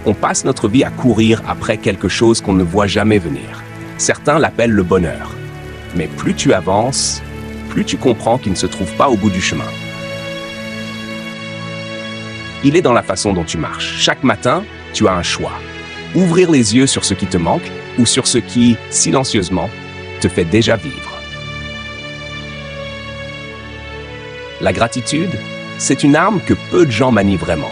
On passe notre vie à courir après quelque chose qu'on ne voit jamais venir. Certains l'appellent le bonheur. Mais plus tu avances, plus tu comprends qu'il ne se trouve pas au bout du chemin. Il est dans la façon dont tu marches. Chaque matin, tu as un choix. Ouvrir les yeux sur ce qui te manque ou sur ce qui, silencieusement, te fait déjà vivre. La gratitude, c'est une arme que peu de gens manient vraiment.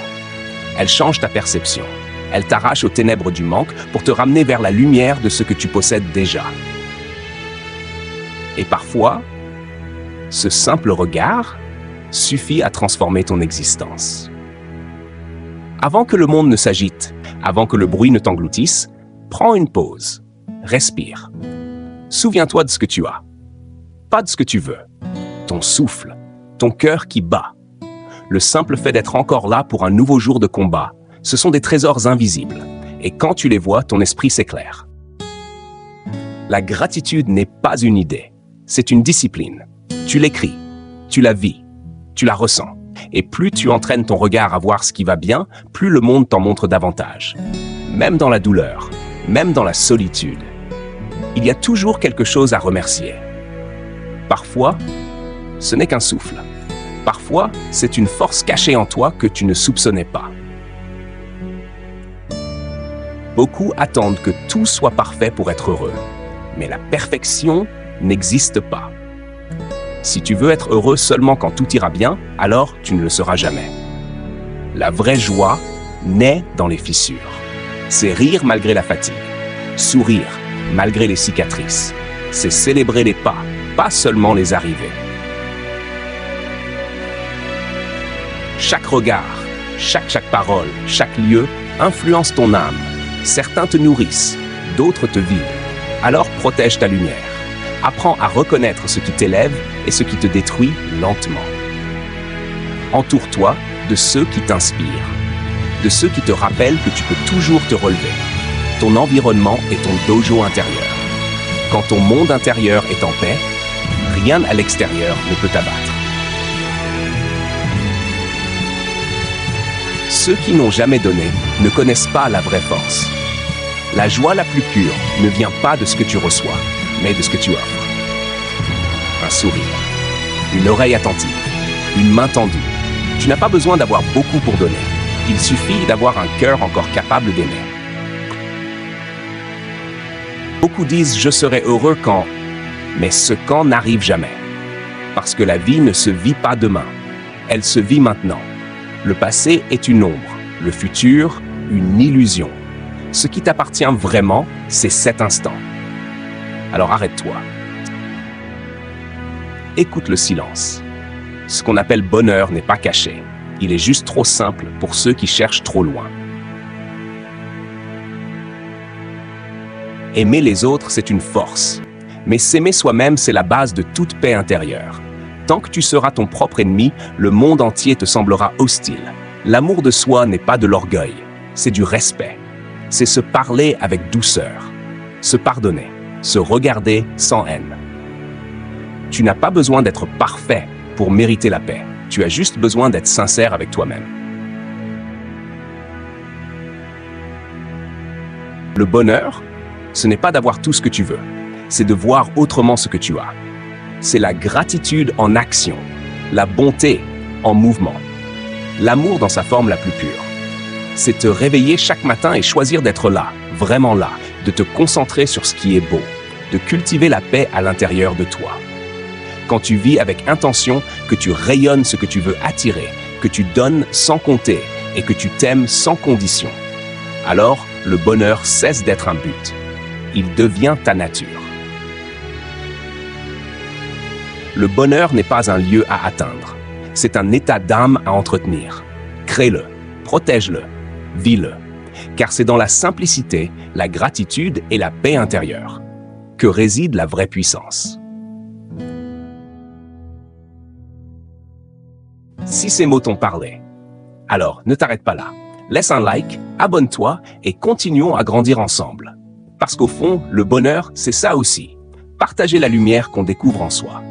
Elle change ta perception. Elle t'arrache aux ténèbres du manque pour te ramener vers la lumière de ce que tu possèdes déjà. Et parfois, ce simple regard suffit à transformer ton existence. Avant que le monde ne s'agite, avant que le bruit ne t'engloutisse, prends une pause, respire. Souviens-toi de ce que tu as, pas de ce que tu veux. Ton souffle, ton cœur qui bat. Le simple fait d'être encore là pour un nouveau jour de combat, ce sont des trésors invisibles. Et quand tu les vois, ton esprit s'éclaire. La gratitude n'est pas une idée, c'est une discipline. Tu l'écris, tu la vis, tu la ressens. Et plus tu entraînes ton regard à voir ce qui va bien, plus le monde t'en montre davantage. Même dans la douleur, même dans la solitude, il y a toujours quelque chose à remercier. Parfois, ce n'est qu'un souffle. Parfois, c'est une force cachée en toi que tu ne soupçonnais pas. Beaucoup attendent que tout soit parfait pour être heureux. Mais la perfection n'existe pas. Si tu veux être heureux seulement quand tout ira bien, alors tu ne le seras jamais. La vraie joie naît dans les fissures. C'est rire malgré la fatigue, sourire malgré les cicatrices. C'est célébrer les pas, pas seulement les arrivées. Chaque regard, chaque parole, chaque lieu influence ton âme. Certains te nourrissent, d'autres te vident. Alors protège ta lumière. Apprends à reconnaître ce qui t'élève et ce qui te détruit lentement. Entoure-toi de ceux qui t'inspirent, de ceux qui te rappellent que tu peux toujours te relever. Ton environnement est ton dojo intérieur. Quand ton monde intérieur est en paix, rien à l'extérieur ne peut t'abattre. Ceux qui n'ont jamais donné ne connaissent pas la vraie force. La joie la plus pure ne vient pas de ce que tu reçois, mais de ce que tu offres. Un sourire, une oreille attentive, une main tendue. Tu n'as pas besoin d'avoir beaucoup pour donner. Il suffit d'avoir un cœur encore capable d'aimer. Beaucoup disent « je serai heureux quand », mais ce quand n'arrive jamais. Parce que la vie ne se vit pas demain, elle se vit maintenant. Le passé est une ombre, le futur, une illusion. Ce qui t'appartient vraiment, c'est cet instant. Alors arrête-toi. Écoute le silence. Ce qu'on appelle bonheur n'est pas caché. Il est juste trop simple pour ceux qui cherchent trop loin. Aimer les autres, c'est une force. Mais s'aimer soi-même, c'est la base de toute paix intérieure. Tant que tu seras ton propre ennemi, le monde entier te semblera hostile. L'amour de soi n'est pas de l'orgueil, c'est du respect. C'est se parler avec douceur, se pardonner, se regarder sans haine. Tu n'as pas besoin d'être parfait pour mériter la paix. Tu as juste besoin d'être sincère avec toi-même. Le bonheur, ce n'est pas d'avoir tout ce que tu veux, c'est de voir autrement ce que tu as. C'est la gratitude en action, la bonté en mouvement, l'amour dans sa forme la plus pure. C'est te réveiller chaque matin et choisir d'être là, vraiment là, de te concentrer sur ce qui est beau, de cultiver la paix à l'intérieur de toi. Quand tu vis avec intention, que tu rayonnes ce que tu veux attirer, que tu donnes sans compter et que tu t'aimes sans condition, alors le bonheur cesse d'être un but. Il devient ta nature. Le bonheur n'est pas un lieu à atteindre. C'est un état d'âme à entretenir. Crée-le, protège-le, vis-le. Car c'est dans la simplicité, la gratitude et la paix intérieure que réside la vraie puissance. Si ces mots t'ont parlé, alors ne t'arrête pas là. Laisse un like, abonne-toi et continuons à grandir ensemble. Parce qu'au fond, le bonheur, c'est ça aussi. Partager la lumière qu'on découvre en soi.